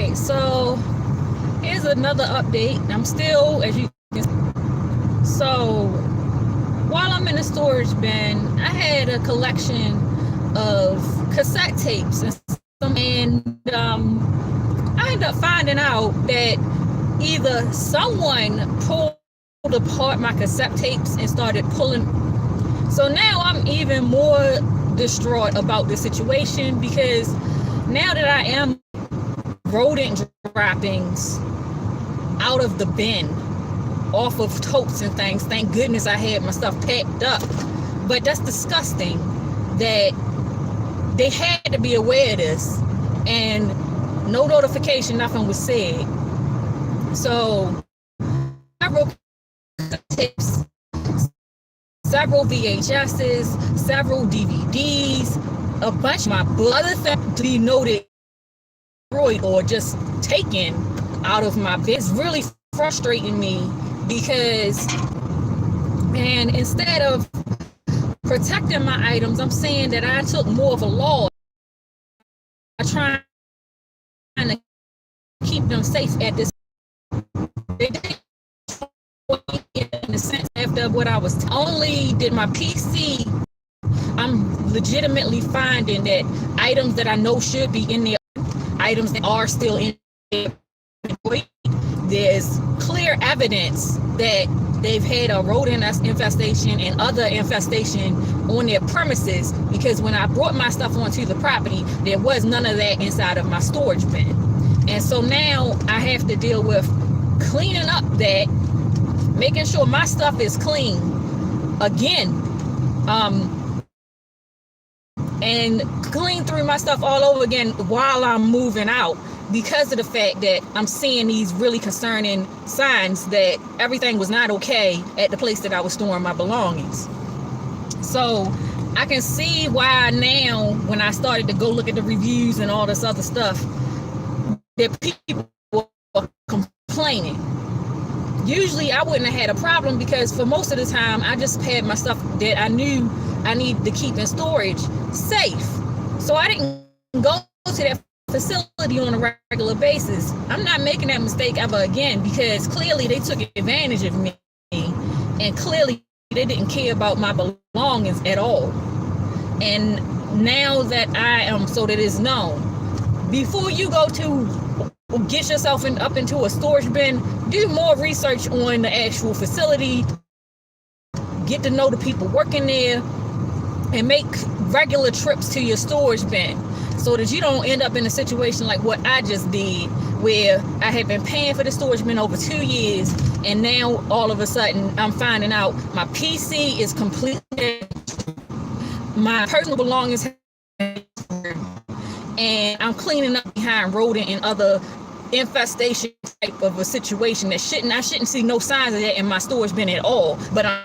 Alright, so here's another update. I'm still, as you can see, so while I'm in the storage bin, I had a collection of cassette tapes and I ended up finding out that either someone pulled apart my cassette tapes and started pulling. So now I'm even more distraught about the situation, because now that I am rodent droppings out of the bin, off of totes and things, thank goodness I had my stuff packed up. But that's disgusting that they had to be aware of this and no notification, nothing was said. So several tapes, several VHSs, several DVDs, a bunch of my books, other things to be noted or just taken out of my bed. It's really frustrating me because, and instead of protecting my items, I'm saying that I took more of a loss. I'm trying to keep them safe at this. They did in the sense after what I was only did my PC. I'm legitimately finding that items that I know should be in there, items that are still in there. There's clear evidence that they've had a rodent infestation and other infestation on their premises, because when I brought my stuff onto the property, there was none of that inside of my storage bin. And so now I have to deal with cleaning up that, making sure my stuff is clean again, and clean through my stuff all over again while I'm moving out, because of the fact that I'm seeing these really concerning signs that everything was not okay at the place that I was storing my belongings. So I can see why now, when I started to go look at the reviews and all this other stuff, that people were complaining. Usually I wouldn't have had a problem, because for most of the time I just had my stuff that I knew I needed to keep in storage safe. So I didn't go to that facility on a regular basis. I'm not making that mistake ever again, because clearly they took advantage of me, and clearly they didn't care about my belongings at all. And now that I am, so that it's known, before you go to get yourself up into a storage bin, do more research on the actual facility, get to know the people working there, and make regular trips to your storage bin, so that you don't end up in a situation like what I just did, where I had been paying for the storage bin over 2 years, and now all of a sudden I'm finding out my PC is completely, my personal belongings, and I'm cleaning up behind rodent and other infestation type of a situation that I shouldn't see no signs of that in my storage bin at all. But I'm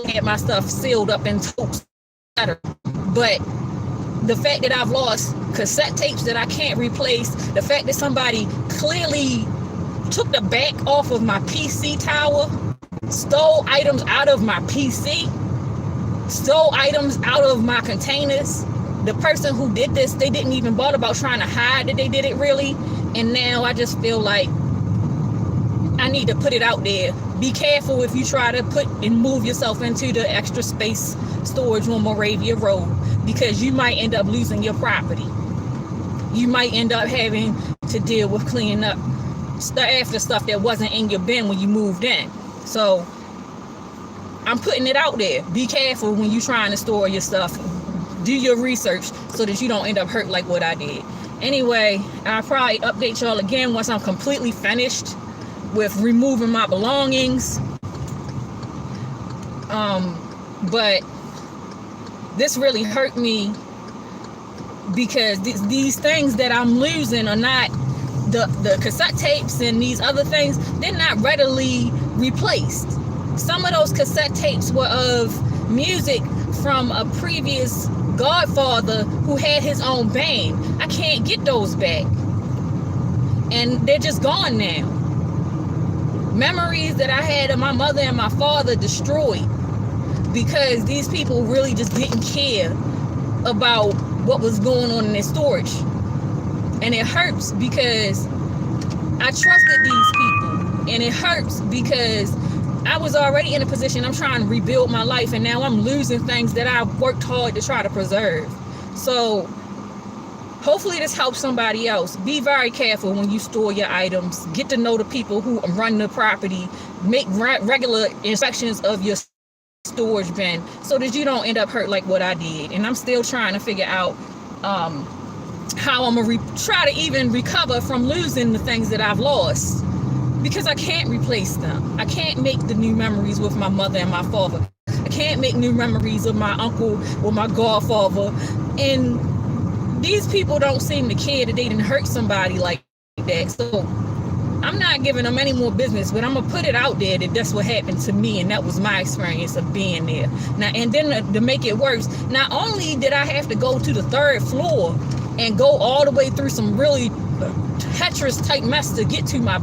had my stuff sealed up in totes. But the fact that I've lost cassette tapes that I can't replace, the fact that somebody clearly took the back off of my PC tower, stole items out of my PC, stole items out of my containers. The person who did this, they didn't even bother about trying to hide that they did it really. And now I just feel like I need to put it out there. Be careful if you try to put and move yourself into the extra space storage on Moravia Road, because you might end up losing your property. You might end up having to deal with cleaning up after stuff that wasn't in your bin when you moved in. So I'm putting it out there. Be careful when you're trying to store your stuff. Do your research so that you don't end up hurt like what I did. Anyway, I'll probably update y'all again once I'm completely finished with removing my belongings. But this really hurt me, because these things that I'm losing are not the cassette tapes and these other things. They're not readily replaced. Some of those cassette tapes were of music from a previous godfather who had his own band. I can't get those back, and they're just gone now. Memories that I had of my mother and my father destroyed, because these people really just didn't care about what was going on in their storage. And it hurts because I trusted these people, and it hurts because I was already in a position, I'm trying to rebuild my life, and now I'm losing things that I worked hard to try to preserve. So hopefully this helps somebody else. Be very careful when you store your items. Get to know the people who run the property. Make regular inspections of your storage bin so that you don't end up hurt like what I did. And I'm still trying to figure out how I'm gonna try to even recover from losing the things that I've lost, because I can't replace them. I can't make the new memories with my mother and my father. I can't make new memories of my uncle or my godfather. And these people don't seem to care that they didn't hurt somebody like that. So I'm not giving them any more business, but I'm gonna put it out there that that's what happened to me, and that was my experience of being there. Now, and then to make it worse, not only did I have to go to the 3rd floor and go all the way through some really treacherous type mess to get to my